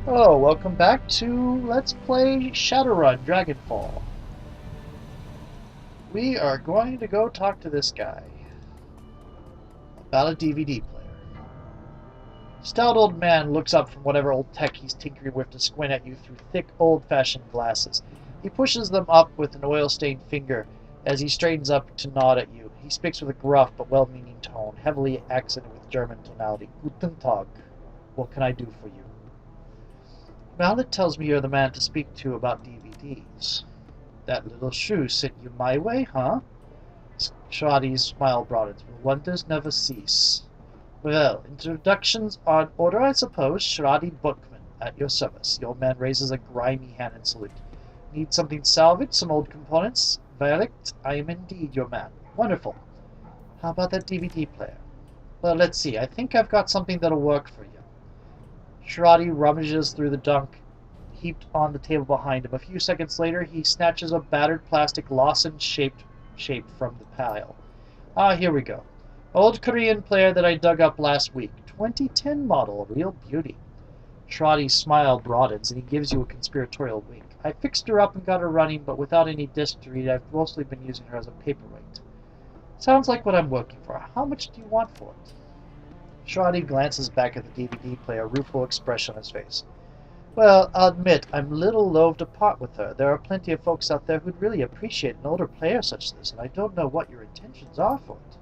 Hello, welcome back to Let's Play Shadowrun Dragonfall. We are going to go talk to this guy about a DVD player. Stout old man looks up from whatever old tech he's tinkering with to squint at you through thick, old-fashioned glasses. He pushes them up with an oil-stained finger as he straightens up to nod at you. He speaks with a gruff but well-meaning tone, heavily accented with German tonality. Guten Tag. What can I do for you? Mallet tells me you're the man to speak to about DVDs. That little shrew sent you my way, huh? Shadi's smile broadens. Wonders never cease. Well, introductions are in order, I suppose. Shadi Bookman, at your service. The old man raises a grimy hand in salute. Need something salvaged? Some old components? Verdict, I am indeed your man. Wonderful. How about that DVD player? Well, let's see. I think I've got something that'll work for you. Shirati rummages through the junk heaped on the table behind him. A few seconds later, he snatches a battered plastic lozenge-shaped shape from the pile. Ah, here we go. Old Korean player that I dug up last week. 2010 model, a real beauty. Shirati's smile broadens, and he gives you a conspiratorial wink. I fixed her up and got her running, but without any disc to read. I've mostly been using her as a paperweight. Sounds like what I'm working for. How much do you want for it? Shadi glances back at the DVD player, a rueful expression on his face. Well, I'll admit, I'm a little loath to part with her. There are plenty of folks out there who'd really appreciate an older player such as this, and I don't know what your intentions are for it.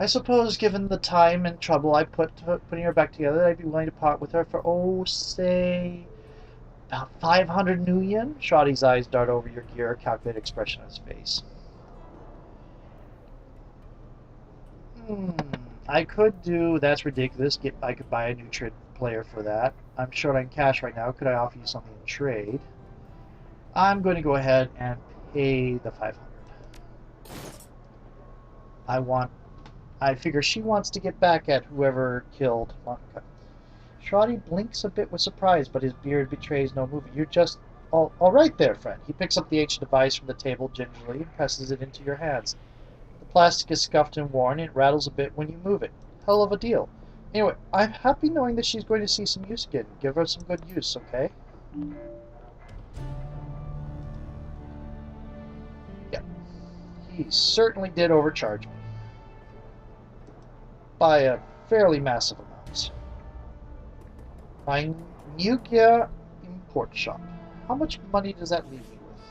I suppose, given the time and trouble I put putting her back together, I'd be willing to part with her for, say, about 500 new yen? Shadi's eyes dart over your gear, a calculated expression on his face. I could do, that's ridiculous, I could buy a new trade player for that. I'm short on cash right now. Could I offer you something in trade? I'm going to go ahead and pay the 500. I figure she wants to get back at whoever killed Monica. Shadi blinks a bit with surprise, but his beard betrays no movement. You're just, all right there, friend. He picks up the ancient device from the table gingerly and presses it into your hands. Plastic is scuffed and worn, and it rattles a bit when you move it. Hell of a deal. Anyway, I'm happy knowing that she's going to see some use again. Give her some good use, okay? Yeah. He certainly did overcharge me. By a fairly massive amount. My new gear import shop. How much money does that leave me with?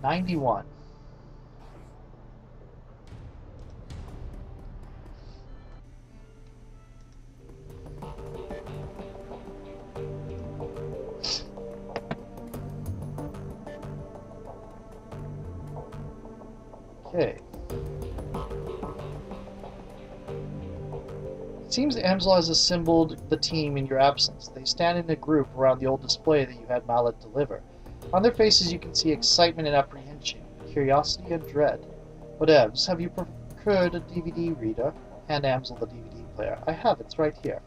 91. Okay. It seems Amsel has assembled the team in your absence. They stand in a group around the old display that you had Mallet deliver. On their faces you can see excitement and apprehension, curiosity and dread. Whatevs, have you procured a DVD reader? Hand Amsel the DVD player. I have, it's right here.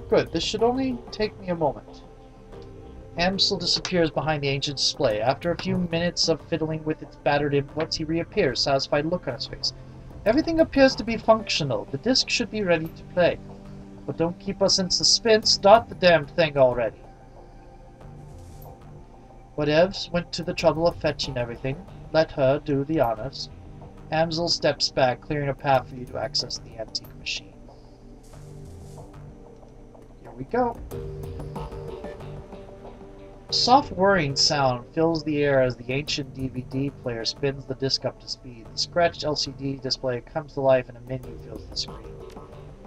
Good, this should only take me a moment. Amsel disappears behind the ancient display. After a few minutes of fiddling with its battered inputs, he reappears, satisfied look on his face. Everything appears to be functional. The disc should be ready to play. But don't keep us in suspense. Start the damned thing already. Whatevs went to the trouble of fetching everything. Let her do the honors. Amsel steps back, clearing a path for you to access the antique machine. Here we go. A soft whirring sound fills the air as the ancient DVD player spins the disc up to speed. The scratched LCD display comes to life and a menu fills the screen.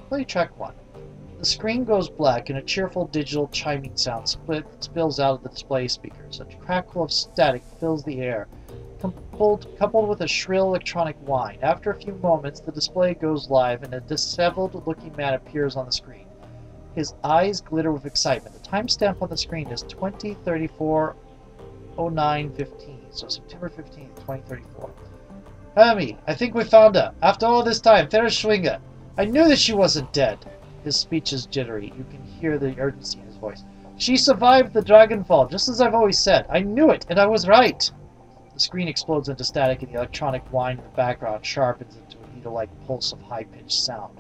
Play track 1. The screen goes black and a cheerful digital chiming sound spills out of the display speakers. A crackle of static fills the air, coupled with a shrill electronic whine. After a few moments, the display goes live and a disheveled-looking man appears on the screen. His eyes glitter with excitement. The timestamp on the screen is 2034-09-15, so September 15th, 2034. Hermie, I think we found her. After all this time, Ferris Schwinger. I knew that she wasn't dead. His speech is jittery. You can hear the urgency in his voice. She survived the Dragonfall, just as I've always said. I knew it, and I was right. The screen explodes into static, and the electronic whine in the background sharpens into a needle-like pulse of high-pitched sound.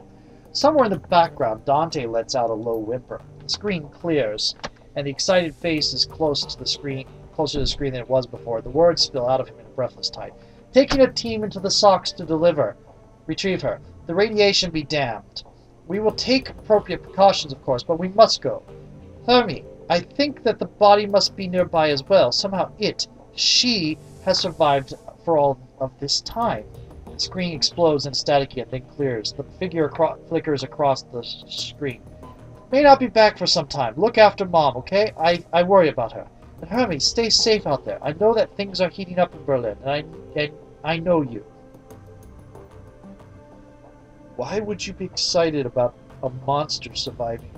Somewhere in the background, Dante lets out a low whimper. The screen clears, and the excited face is closer to the screen than it was before. The words spill out of him in a breathless type. Taking a team into the socks to retrieve her. The radiation be damned. We will take appropriate precautions, of course, but we must go. Hermie, I think that the body must be nearby as well. Somehow she has survived for all of this time. The screen explodes in static again, then clears. The figure flickers across the screen. May not be back for some time. Look after Mom, okay? I worry about her. And Hermie, stay safe out there. I know that things are heating up in Berlin, and I know you. Why would you be excited about a monster surviving?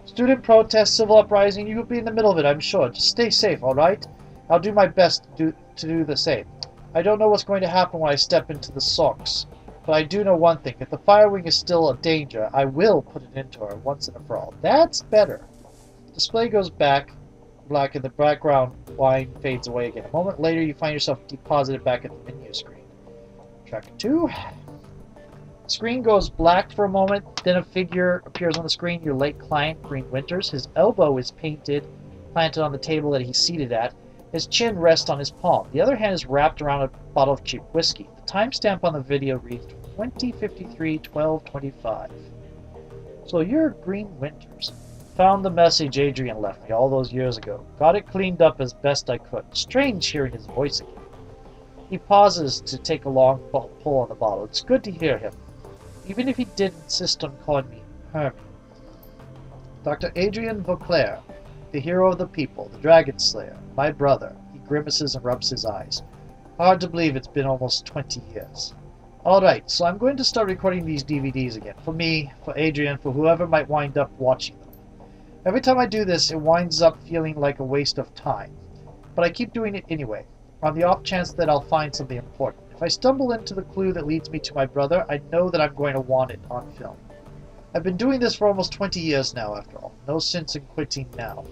Student protests, civil uprising, you will be in the middle of it, I'm sure. Just stay safe, alright? I'll do my best to do the same. I don't know what's going to happen when I step into the socks, but I do know one thing. If the Firewing is still a danger, I will put it into her once and for all. That's better. The display goes black, and the background line fades away again. A moment later, you find yourself deposited back at the menu screen. Track 2. The screen goes black for a moment, then a figure appears on the screen. Your late client, Green Winters. His elbow is planted on the table that he's seated at. His chin rests on his palm. The other hand is wrapped around a bottle of cheap whiskey. The timestamp on the video reads 2053-1225. So you're Green Winters. Found the message Adrian left me all those years ago. Got it cleaned up as best I could. Strange hearing his voice again. He pauses to take a long pull on the bottle. It's good to hear him, even if he did insist on calling me Hermie. Dr. Adrian Vauclair, the hero of the people, the Dragon Slayer, my brother. He grimaces and rubs his eyes. Hard to believe it's been almost 20 years. Alright, so I'm going to start recording these DVDs again. For me, for Adrian, for whoever might wind up watching them. Every time I do this, it winds up feeling like a waste of time. But I keep doing it anyway, on the off chance that I'll find something important. If I stumble into the clue that leads me to my brother, I know that I'm going to want it on film. I've been doing this for almost 20 years now, after all. No sense in quitting now.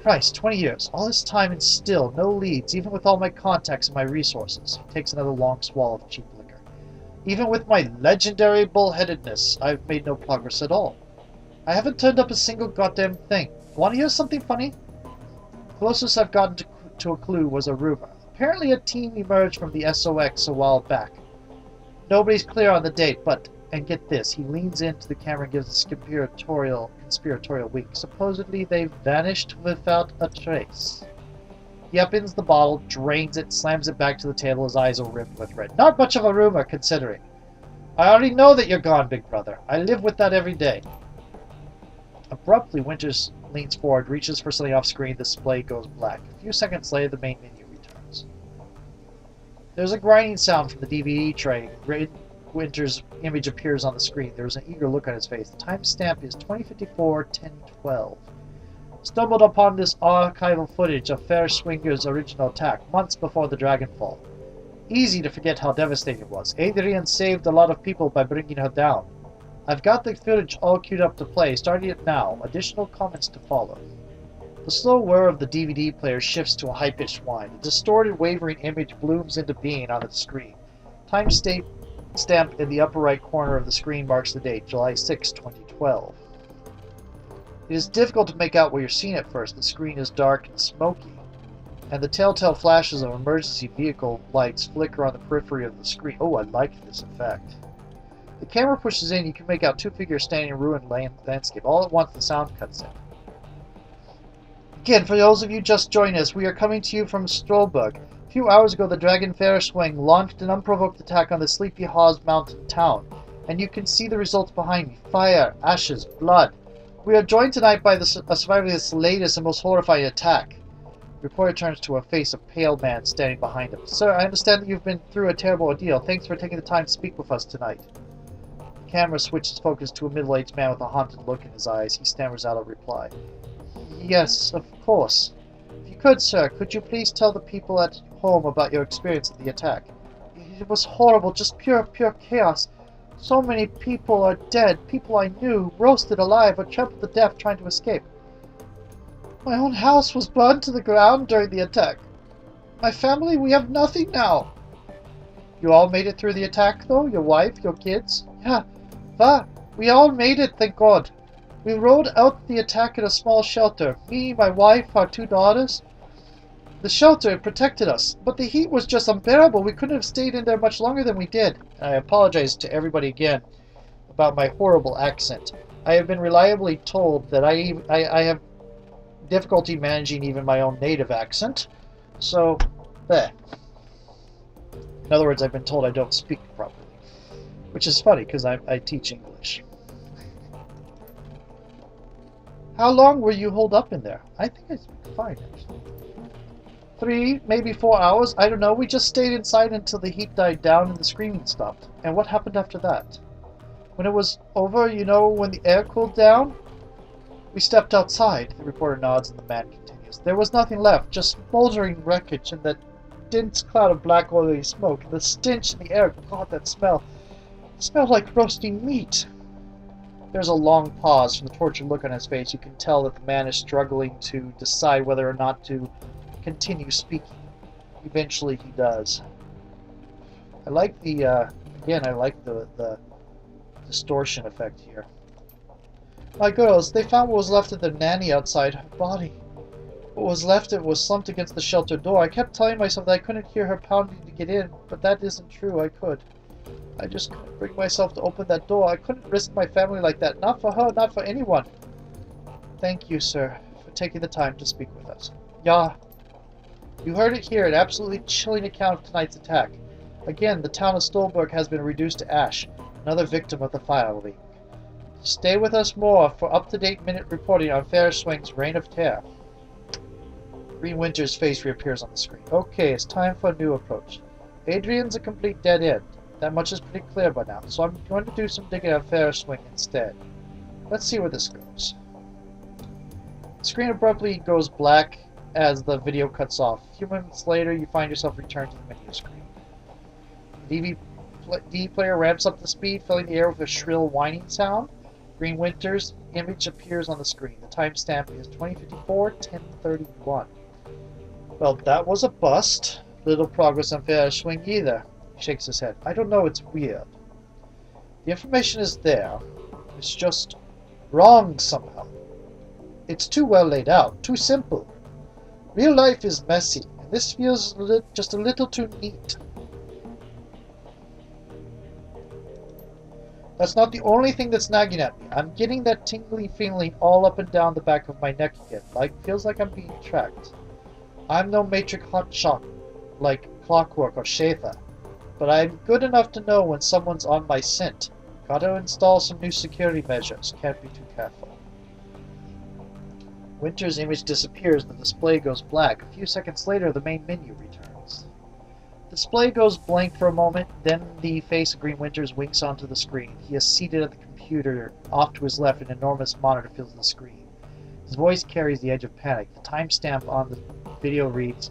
Christ, 20 years. All this time and still, no leads, even with all my contacts and my resources. He takes another long swallow of cheap liquor. Even with my legendary bullheadedness, I've made no progress at all. I haven't turned up a single goddamn thing. Want to hear something funny? The closest I've gotten to a clue was a rumor. Apparently a team emerged from the SOX a while back. Nobody's clear on the date, but, and get this, he leans into the camera and gives a conspiratorial wink. Supposedly they've vanished without a trace. He upends the bottle, drains it, slams it back to the table, his eyes are rimmed with red. Not much of a rumor, considering. I already know that you're gone, big brother. I live with that every day. Abruptly, Winters leans forward, reaches for something off screen, the display goes black. A few seconds later, the main menu returns. There's a grinding sound from the DVD tray. Winters' image appears on the screen. There is an eager look on his face. The timestamp is 2054-1012. Stumbled upon this archival footage of Fairschwinger's original attack, months before the Dragonfall. Easy to forget how devastating it was. Adrian saved a lot of people by bringing her down. I've got the footage all queued up to play, starting it now. Additional comments to follow. The slow whir of the DVD player shifts to a high-pitched whine. A distorted, wavering image blooms into being on the screen. Timestamp in the upper right corner of the screen marks the date, July 6, 2012. It is difficult to make out what you're seeing at first. The screen is dark and smoky, and the telltale flashes of emergency vehicle lights flicker on the periphery of the screen. Oh, I like this effect. The camera pushes in. You can make out two figures standing in a ruined landscape. All at once, the sound cuts in. Again, for those of you just joining us, we are coming to you from Stolberg. A few hours ago, the Dragon Fairschwing launched an unprovoked attack on the Sleepy Haws mountain town, and you can see the results behind me. Fire, ashes, blood. We are joined tonight by a survivor of this latest and most horrifying attack. The reporter turns to a face of pale man standing behind him. Sir, I understand that you've been through a terrible ordeal. Thanks for taking the time to speak with us tonight. The camera switches focus to a middle-aged man with a haunted look in his eyes. He stammers out a reply. Yes, of course. If you could, sir, could you please tell the people at home about your experience at the attack? It was horrible, just pure chaos. So many people are dead, people I knew, roasted alive or trampled to death trying to escape. My own house was burned to the ground during the attack. My family, we have nothing now. You all made it through the attack, though? Your wife, your kids? Yeah, we all made it, thank God. We rode out the attack in a small shelter. Me, my wife, our 2 daughters. The shelter protected us, but the heat was just unbearable. We couldn't have stayed in there much longer than we did. I apologize to everybody again about my horrible accent. I have been reliably told that I have difficulty managing even my own native accent. So, there. In other words, I've been told I don't speak properly. Which is funny, because I teach English. How long were you holed up in there? I think I speak fine, actually. 3, maybe 4 hours? I don't know. We just stayed inside until the heat died down and the screaming stopped. And what happened after that? When it was over, you know, when the air cooled down? We stepped outside. The reporter nods and the man continues. There was nothing left, just smoldering wreckage and that dense cloud of black oily smoke. And the stench in the air, God, that smell. It smelled like roasting meat. There's a long pause. From the tortured look on his face, you can tell that the man is struggling to decide whether or not to continue speaking. Eventually he does. I like the, again, I like the distortion effect here. My girls, they found what was left of their nanny outside her body. What was left of it was slumped against the shelter door. I kept telling myself that I couldn't hear her pounding to get in, but that isn't true. I could. I just couldn't bring myself to open that door. I couldn't risk my family like that. Not for her, not for anyone. Thank you, sir, for taking the time to speak with us. Yeah. You heard it here, an absolutely chilling account of tonight's attack. Again, the town of Stolberg has been reduced to ash, another victim of the fire leak. Stay with us more for up-to-date minute reporting on Fairschwing's Reign of Terror. Green Winter's face reappears on the screen. Okay, it's time for a new approach. Adrian's a complete dead end. That much is pretty clear by now, so I'm going to do some digging on Fairschwing instead. Let's see where this goes. The screen abruptly goes black as the video cuts off. A few minutes later, you find yourself returned to the menu screen. The DVD player ramps up the speed, filling the air with a shrill whining sound. Green Winter's image appears on the screen. The timestamp is 2054-1031. Well, that was a bust. Little progress on Fairschwing either. He shakes his head. I don't know, it's weird. The information is there. It's just wrong somehow. It's too well laid out, too simple. Real life is messy, and this feels just a little too neat. That's not the only thing that's nagging at me. I'm getting that tingly feeling all up and down the back of my neck again. Feels like I'm being tracked. I'm no matrix hotshot like Clockwork or Schaefer, but I'm good enough to know when someone's on my scent. Gotta install some new security measures. Can't be too careful. Winter's image disappears. The display goes black. A few seconds later, the main menu returns. The display goes blank for a moment, then the face of Green Winters winks onto the screen. He is seated at the computer. Off to his left, an enormous monitor fills the screen. His voice carries the edge of panic. The timestamp on the video reads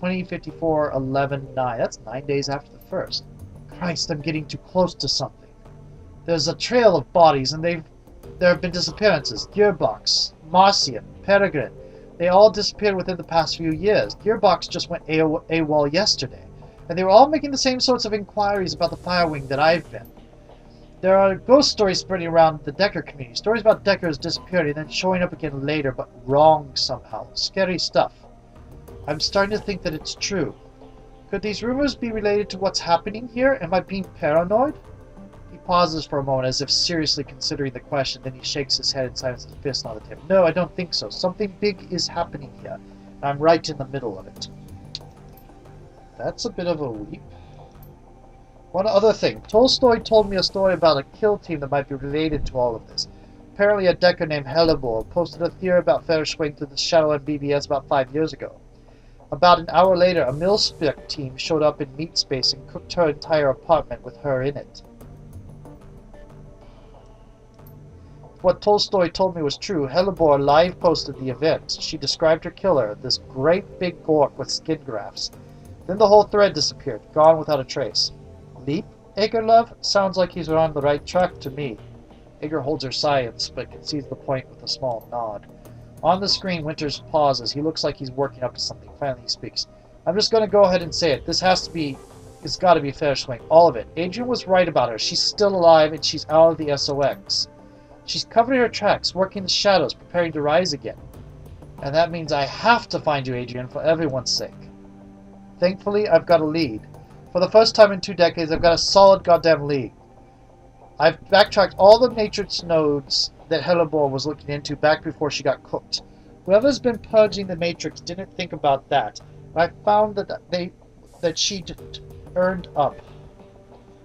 2054-11-9. That's 9 days after the first. Christ, I'm getting too close to something. There's a trail of bodies, and there have been disappearances. Gearbox, Marcian, Peregrine. They all disappeared within the past few years. Gearbox just went AWOL yesterday. And they were all making the same sorts of inquiries about the Firewing that I've been. There are ghost stories spreading around the Decker community. Stories about Deckers disappearing and then showing up again later, but wrong somehow. Scary stuff. I'm starting to think that it's true. Could these rumors be related to what's happening here? Am I being paranoid? He pauses for a moment as if seriously considering the question, then he shakes his head and slams his fist on the table. No, I don't think so. Something big is happening here. And I'm right in the middle of it. That's a bit of a leap. One other thing. Tolstoy told me a story about a kill team that might be related to all of this. Apparently a Decker named Hellebore posted a theory about Fairschwing to the Shadowrun BBS about 5 years ago. About an hour later, a mil-spec team showed up in Meat Space and cooked her entire apartment with her in it. If what Tolstoy told me was true, Hellebore live posted the event. She described her killer, this great big gork with skin grafts. Then the whole thread disappeared, gone without a trace. Leap? Agerlove? Sounds like he's on the right track to me. Ager holds her silence, but concedes the point with a small nod. On the screen, Winters pauses. He looks like he's working up to something. Finally he speaks. I'm just going to go ahead and say it. This has to be It's got to be Fairschwing. All of it. Adrian was right about her. She's still alive, and she's out of the SOX. She's covering her tracks, working the shadows, preparing to rise again. And that means I have to find you, Adrian, for everyone's sake. Thankfully, I've got a lead. For the first time in 2 decades, I've got a solid goddamn lead. I've backtracked all the Matrix nodes that Hellebore was looking into back before she got cooked. Whoever's been purging the Matrix didn't think about that. I found that she'd earned up.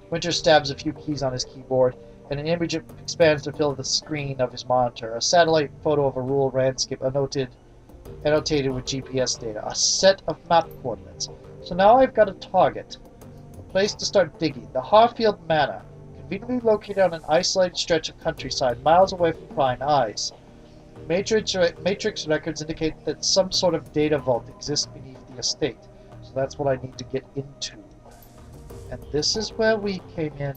Winter stabs a few keys on his keyboard, and an image expands to fill the screen of his monitor. A satellite photo of a rural landscape annotated with GPS data. A set of map coordinates. So now I've got a target. A place to start digging. The Harfield Manor. Conveniently located on an isolated stretch of countryside, miles away from prying eyes. Matrix records indicate that some sort of data vault exists beneath the estate. So that's what I need to get into. And this is where we came in.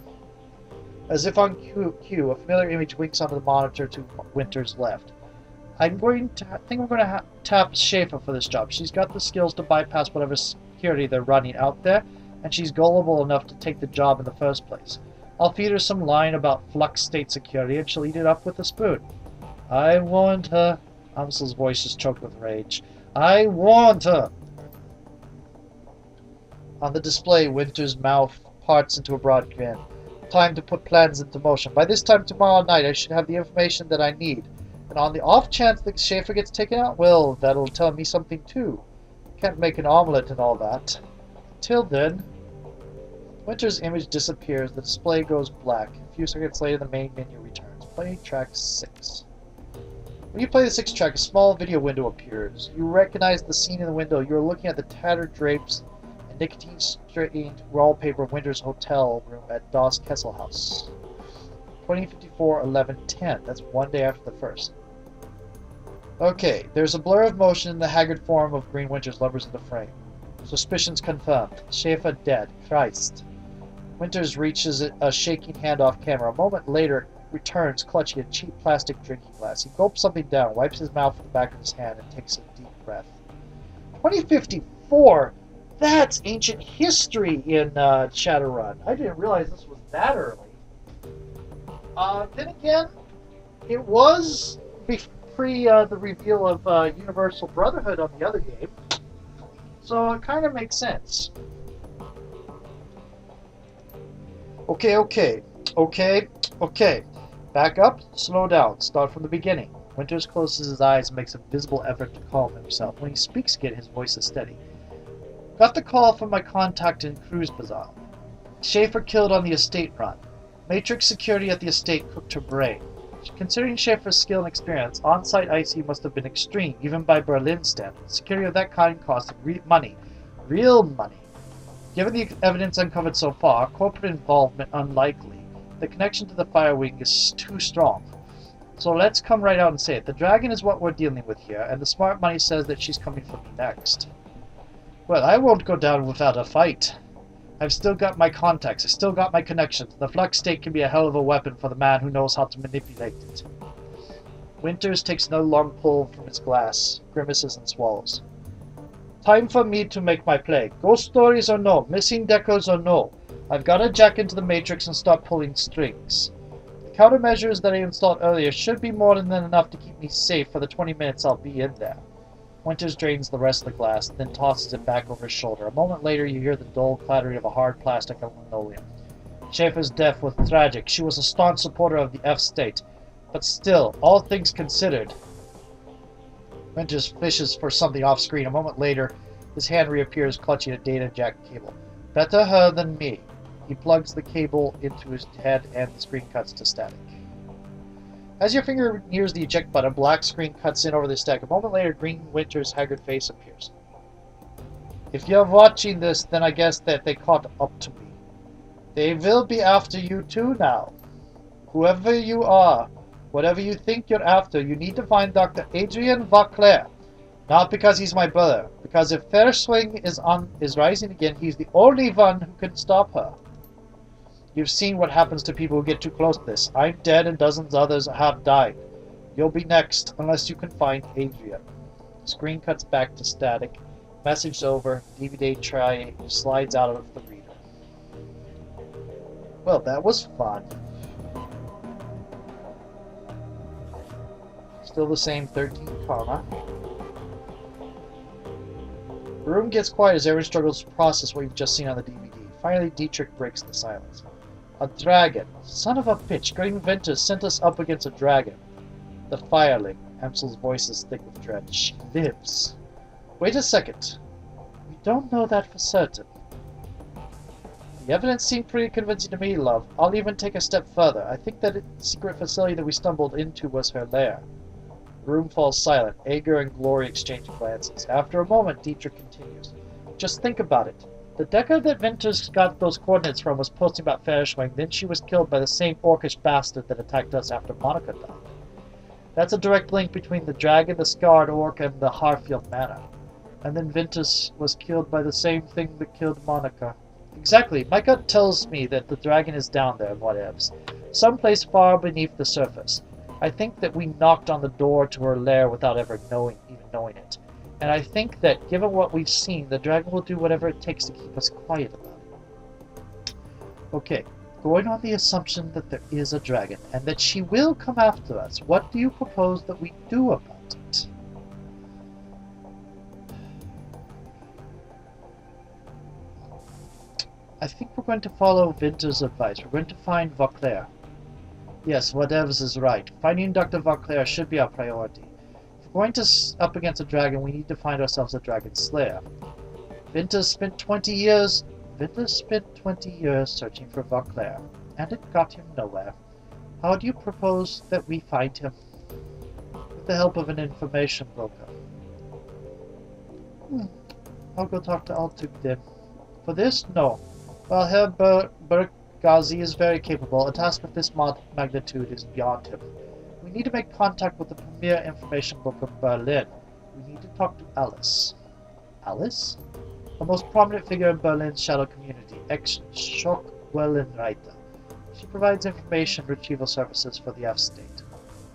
As if on cue, a familiar image winks onto the monitor to Winter's left. I think I'm going to tap Schaefer for this job. She's got the skills to bypass whatever security they're running out there, and she's gullible enough to take the job in the first place. I'll feed her some line about flux state security, and she'll eat it up with a spoon. I warned her. Amsel's voice is choked with rage. I warned her! On the display, Winter's mouth parts into a broad grin. Time to put plans into motion. By this time tomorrow night, I should have the information that I need. And on the off chance that Schaefer gets taken out, well, that'll tell me something too. Can't make an omelet and all that. Till then... Winter's image disappears. The display goes black. A few seconds later, the main menu returns. Play track 6. When you play the 6th track, a small video window appears. You recognize the scene in the window. You are looking at the tattered drapes and nicotine-stained wallpaper of Winter's hotel room at Das Kessel House. 2054-11-10. That's one day after the first. Okay, there's a blur of motion in the haggard form of Green Winter's lovers in the frame. Suspicions confirmed. Schaefer dead. Christ. Winters reaches a shaking hand off camera. A moment later, returns, clutching a cheap plastic drinking glass. He gulps something down, wipes his mouth with the back of his hand, and takes a deep breath. 2054? That's ancient history in Shadowrun. I didn't realize this was that early. Then again, it was pre the reveal of Universal Brotherhood on the other game. So it kind of makes sense. Okay. Back up, slow down, start from the beginning. Winters closes his eyes and makes a visible effort to calm himself. When he speaks again, his voice is steady. Got the call from my contact in Cruz Bazaar. Schaefer killed on the estate run. Matrix security at the estate cooked her brain. Considering Schaefer's skill and experience, on-site IC must have been extreme, even by Berlin standards. Security of that kind cost money. Real money. Given the evidence uncovered so far, corporate involvement unlikely. The connection to the Fire Wing is too strong. So let's come right out and say it. The dragon is what we're dealing with here, and the smart money says that she's coming for me next. Well, I won't go down without a fight. I've still got my contacts, I've still got my connections. The flux state can be a hell of a weapon for the man who knows how to manipulate it. Winters takes another long pull from his glass, grimaces and swallows. Time for me to make my play. Ghost stories or no, missing decals or no, I've got to jack into the Matrix and start pulling strings. The countermeasures that I installed earlier should be more than enough to keep me safe for the 20 minutes I'll be in there. Winters drains the rest of the glass, then tosses it back over his shoulder. A moment later, you hear the dull clattering of a hard plastic on linoleum. Schaefer's death was tragic. She was a staunch supporter of the F-state. But still, all things considered... Winters fishes for something off-screen. A moment later, his hand reappears, clutching a data jack cable. Better her than me. He plugs the cable into his head, and the screen cuts to static. As your finger nears the eject button, a black screen cuts in over the stack. A moment later, Green Winter's haggard face appears. If you're watching this, then I guess that they caught up to me. They will be after you too now. Whoever you are, whatever you think you're after, you need to find Dr. Adrian Vauclair. Not because he's my brother, because if Fairschwing is rising again, he's the only one who can stop her. You've seen what happens to people who get too close to this. I'm dead and dozens of others have died. You'll be next, unless you can find Adrian. Screen cuts back to static. Message over. DVD tray slides out of the reader. Well, that was fun. Still the same 13 karma. The room gets quiet as everyone struggles to process what you've just seen on the DVD. Finally, Dietrich breaks the silence. A dragon. Son of a bitch. Green Ventus sent us up against a dragon. The fireling. Amsel's voice is thick with dread. She lives. Wait a second. We don't know that for certain. The evidence seemed pretty convincing to me, love. I'll even take a step further. I think that the secret facility that we stumbled into was her lair. The room falls silent. Ager and Glory exchange glances. After a moment, Dietrich continues. Just think about it. The Decker that Ventus got those coordinates from was posting about Fairschwing, then she was killed by the same orcish bastard that attacked us after Monica died. That's a direct link between the dragon, the scarred orc, and the Harfield Manor. And then Ventus was killed by the same thing that killed Monica. Exactly. My gut tells me that the dragon is down there in whatevs, someplace far beneath the surface. I think that we knocked on the door to her lair without ever even knowing it. And I think that, given what we've seen, the dragon will do whatever it takes to keep us quiet about it. Okay, going on the assumption that there is a dragon, and that she will come after us, what do you propose that we do about it? I think we're going to follow Winter's advice. We're going to find Vauclair. Yes, whatevs is right. Finding Dr. Vauclair should be our priority. If we're going to up against a dragon, we need to find ourselves a dragon slayer. Winter spent 20 years searching for Vauclair, and it got him nowhere. How do you propose that we find him? With the help of an information broker. I'll go talk to Altug then. For this? No. While Herr Bergazi is very capable, a task of this magnitude is beyond him. We need to make contact with the premier information broker of Berlin. We need to talk to Alice. Alice? The most prominent figure in Berlin's shadow community, ex-Schockwellenreiter. She provides information retrieval services for the F-State.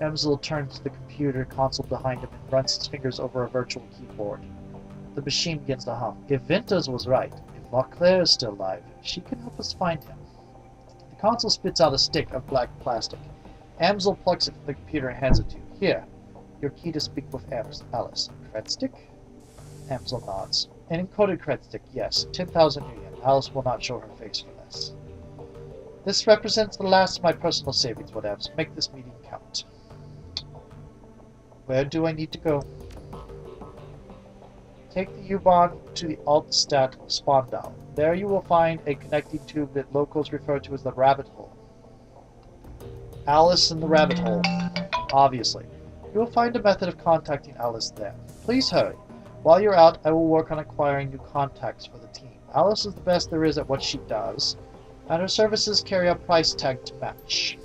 Emsel turns to the computer console behind him and runs his fingers over a virtual keyboard. The machine begins to hum. If Ventus was right, if Vauclair is still alive, she can help us find him. The console spits out a stick of black plastic. Amsel plucks it from the computer and hands it to you. Here, your key to speak with Alice. Cred stick? Amsel nods. An encoded cred stick, yes. 10,000 yen. Alice will not show her face for this. This represents the last of my personal savings, whatevs. Make this meeting count. Where do I need to go? Take the U-Bahn to the Altstadt Spandau. There you will find a connecting tube that locals refer to as the rabbit hole. Alice in the rabbit hole. Obviously. You will find a method of contacting Alice there. Please hurry. While you're out, I will work on acquiring new contacts for the team. Alice is the best there is at what she does, and her services carry a price tag to match.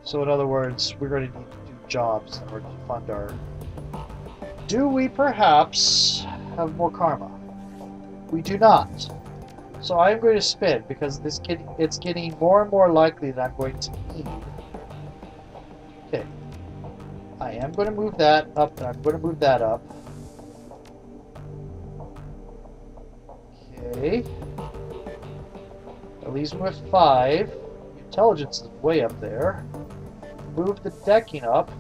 So in other words, we're going to need to do jobs in order to fund our... Do we perhaps have more karma? We do not. So I'm going to spin because it's getting more and more likely that I'm going to need. Okay. I am going to move that up, and I'm going to move that up. Okay. That leaves me with 5. Intelligence is way up there. Move the decking up.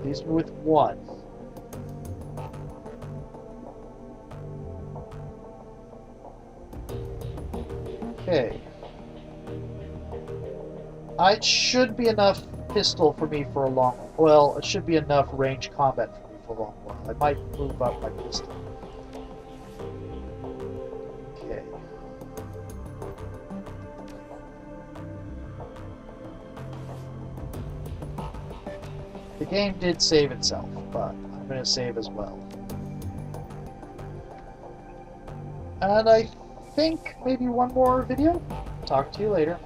Leaves me with 1. Okay. It should be enough pistol for me for a long... Well, it should be enough range combat for me for a long while. I might move up my pistol. Okay. The game did save itself, but I'm going to save as well. And I think maybe one more video. Talk to you later.